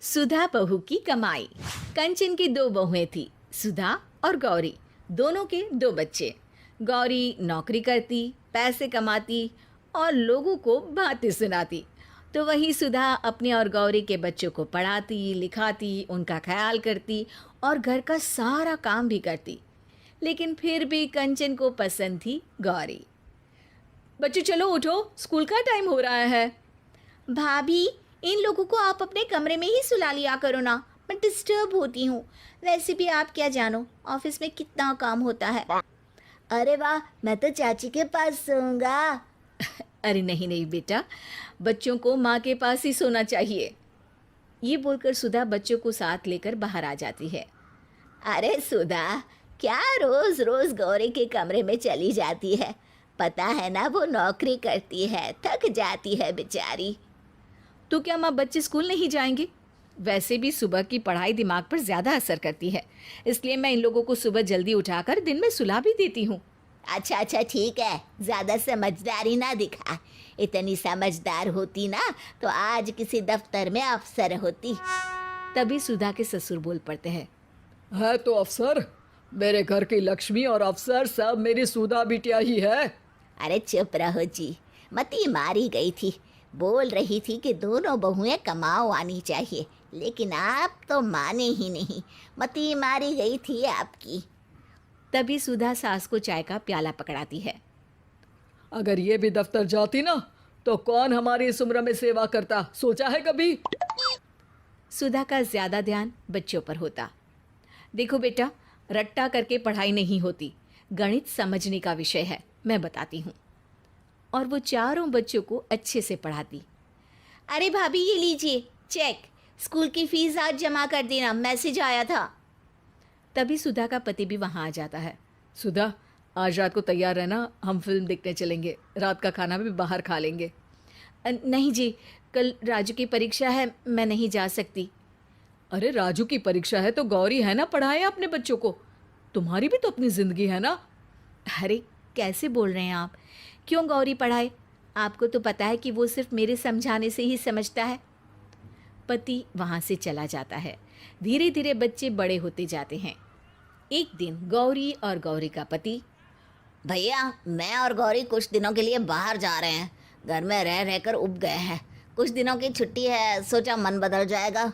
सुधा बहू की कमाई। कंचन की दो बहुएं थी, सुधा और गौरी। दोनों के दो बच्चे। गौरी नौकरी करती, पैसे कमाती और लोगों को बातें सुनाती, तो वही सुधा अपने और गौरी के बच्चों को पढ़ाती, लिखाती, उनका ख्याल करती और घर का सारा काम भी करती। लेकिन फिर भी कंचन को पसंद थी गौरी। बच्चों चलो उठो, स्कूल का टाइम हो रहा है। भाभी, इन लोगों को आप अपने कमरे में ही सुला लिया करो ना, मैं डिस्टर्ब होती हूँ। वैसे भी आप क्या जानो ऑफिस में कितना काम होता है। अरे वाह, मैं तो चाची के पास सोऊंगा। अरे नहीं नहीं बेटा, बच्चों को माँ के पास ही सोना चाहिए। ये बोलकर सुधा बच्चों को साथ लेकर बाहर आ जाती है। अरे सुधा, क्या रोज रोज गौरी के कमरे में चली जाती है? पता है ना, वो नौकरी करती है, थक जाती है बेचारी। तो क्या माँ बच्चे स्कूल नहीं जाएंगे? वैसे भी सुबह की पढ़ाई दिमाग पर ज़्यादा असर करती है, इसलिए मैं इन लोगों को सुबह जल्दी उठाकर दिन में सुला भी देती हूँ। अच्छा अच्छा ठीक है, ज़्यादा समझदारी ना दिखा। इतनी समझदार होती ना तो आज किसी दफ्तर में अफसर होती। तभी सुधा के ससुर बोल पड़ते हैं। है तो अफसर, मेरे घर की लक्ष्मी और अफसर सब मेरी सुधा बिटिया ही है। अरे चुप रहो जी, मती मारी गई थी। बोल रही थी कि दोनों बहुएं कमाओ आनी चाहिए, लेकिन आप तो माने ही नहीं। मती मारी गई थी आपकी। तभी सुधा सास को चाय का प्याला पकड़ाती है। अगर ये भी दफ्तर जाती ना तो कौन हमारी इस उम्र में सेवा करता, सोचा है कभी? सुधा का ज़्यादा ध्यान बच्चों पर होता। देखो बेटा, रट्टा करके पढ़ाई नहीं होती, गणित समझने का विषय है, मैं बताती हूँ। और वो चारों बच्चों को अच्छे से पढ़ाती। अरे भाभी, ये लीजिए चेक, स्कूल की फीस आज जमा कर देना, मैसेज आया था। तभी सुधा का पति भी वहाँ आ जाता है। सुधा, आज रात को तैयार रहना, हम फिल्म देखने चलेंगे, रात का खाना भी बाहर खा लेंगे। नहीं जी, कल राजू की परीक्षा है, मैं नहीं जा सकती। अरे राजू की परीक्षा है तो गौरी है ना, पढ़ाए अपने बच्चों को। तुम्हारी भी तो अपनी जिंदगी है ना। अरे कैसे बोल रहे हैं आप? क्यों गौरी पढ़ाए? आपको तो पता है कि वो सिर्फ मेरे समझाने से ही समझता है। पति वहाँ से चला जाता है। धीरे धीरे बच्चे बड़े होते जाते हैं। एक दिन गौरी और गौरी का पति, भैया, मैं और गौरी कुछ दिनों के लिए बाहर जा रहे हैं। घर में रह रहकर उब गए हैं। कुछ दिनों की छुट्टी है, सोचा मन बदल जाएगा।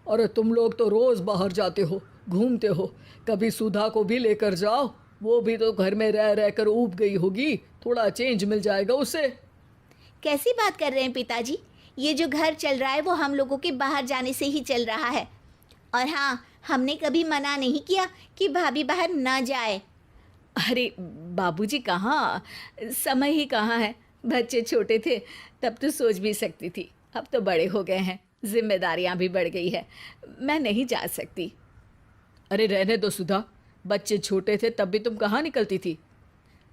अरे तुम लोग तो रोज बाहर जाते हो, घूमते हो, कभी सुधा को भी लेकर जाओ, वो भी तो घर में रह रहकर ऊब गई होगी, थोड़ा चेंज मिल जाएगा उसे। कैसी बात कर रहे हैं पिताजी? ये जो घर चल रहा है वो हम लोगों के बाहर जाने से ही चल रहा है। और हाँ, हमने कभी मना नहीं किया कि भाभी बाहर ना जाए। अरे बाबूजी कहाँ, समय ही कहाँ है। बच्चे छोटे थे तब तो सोच भी सकती थी, अब तो बड़े हो गए हैं, जिम्मेदारियां भी बढ़ गई है, मैं नहीं जा सकती। अरे रहने दो सुधा, बच्चे छोटे थे तब भी तुम कहाँ निकलती थी।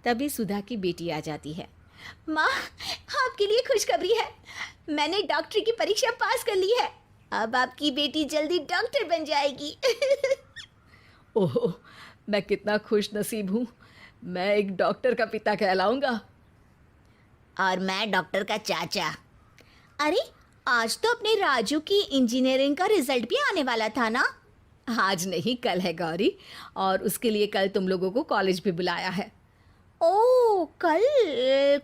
तभी सुधा की बेटी आ जाती है। माँ, आपके लिए खुशखबरी है, मैंने डॉक्टरी की परीक्षा पास कर ली है। अब आपकी बेटी जल्दी डॉक्टर बन जाएगी। ओह, मैं कितना खुश नसीब हूँ, मैं एक डॉक्टर का पिता कहलाऊंगा। और मैं डॉक्टर का चाचा। अरे आज तो अपने राजू की इंजीनियरिंग का रिजल्ट भी आने वाला था ना? आज नहीं, कल है गौरी, और उसके लिए कल तुम लोगों को कॉलेज भी बुलाया है। ओह, कल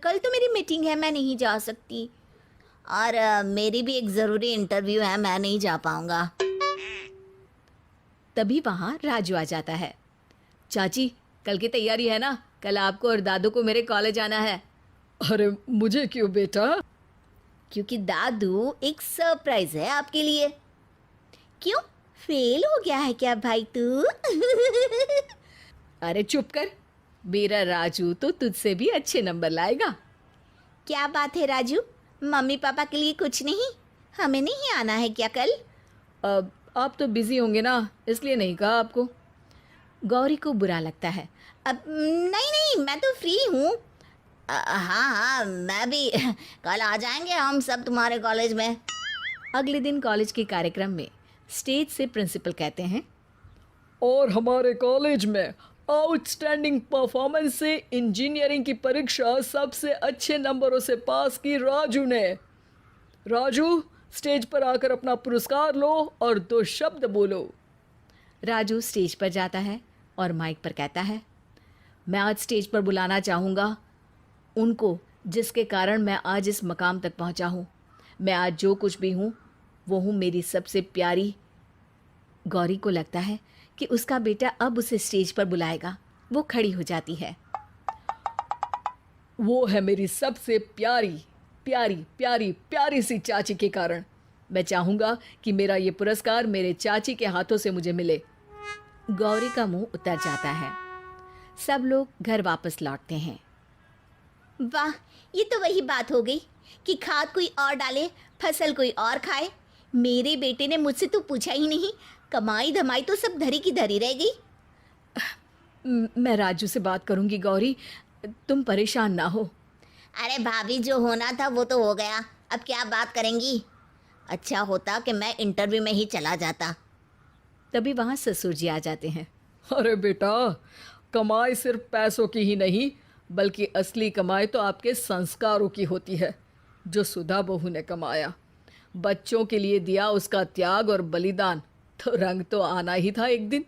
कल तो मेरी मीटिंग है, मैं नहीं जा सकती। और मेरी भी एक ज़रूरी इंटरव्यू है, मैं नहीं जा पाऊँगा। तभी वहाँ राजू आ जाता है। चाची, कल की तैयारी है ना? कल आपको और दादू को मेरे कॉलेज आना है। अरे मुझे क्यों बेटा? क्योंकि दादू, एक सरप्राइज है आपके लिए। क्यों, फेल हो गया है क्या भाई तू? अरे चुप कर, मेरा राजू तो तुझसे भी अच्छे नंबर लाएगा। क्या बात है राजू, मम्मी पापा के लिए कुछ नहीं? हमें नहीं आना है क्या कल? अब आप तो बिजी होंगे ना, इसलिए नहीं कहा आपको। गौरी को बुरा लगता है। अब नहीं नहीं, मैं तो फ्री हूँ। हाँ हाँ, मैं भी कल आ जाएंगे हम सब तुम्हारे कॉलेज में। अगले दिन कॉलेज के कार्यक्रम में स्टेज से प्रिंसिपल कहते हैं, और हमारे कॉलेज में आउटस्टैंडिंग परफॉर्मेंस से इंजीनियरिंग की परीक्षा सबसे अच्छे नंबरों से पास की राजू ने। राजू, स्टेज पर आकर अपना पुरस्कार लो और 2 शब्द बोलो। राजू स्टेज पर जाता है और माइक पर कहता है, मैं आज स्टेज पर बुलाना चाहूँगा उनको जिसके कारण मैं आज इस मकाम तक पहुँचा हूँ। मैं आज जो कुछ भी हूँ वो हूँ मेरी सबसे प्यारी। गौरी को लगता है कि उसका बेटा अब उसे स्टेज पर बुलाएगा। वो खड़ी हो जाती है। वो है मेरी सबसे प्यारी प्यारी प्यारी प्यारी सी चाची के कारण। मैं चाहूँगा कि मेरा ये पुरस्कार मेरे चाची के हाथों से मुझे मिले। गौरी का मुंह उतर जाता है। सब लोग घर वापस लौटते हैं। वाह, ये तो वही बात हो गई कि खाद कोई और डाले, फसल कोई और खाए। मेरे बेटे ने मुझसे तो पूछा ही नहीं, कमाई धमाई तो सब धरी की धरी रह गई। मैं राजू से बात करूंगी गौरी, तुम परेशान ना हो। अरे भाभी, जो होना था वो तो हो गया, अब क्या बात करेंगी। अच्छा होता कि मैं इंटरव्यू में ही चला जाता। तभी वहाँ ससुर जी आ जाते हैं। अरे बेटा, कमाई सिर्फ पैसों की ही नहीं बल्कि असली कमाई तो आपके संस्कारों की होती है, जो सुधा बहू ने कमाया। बच्चों के लिए दिया उसका त्याग और बलिदान, तो रंग तो आना ही था एक दिन।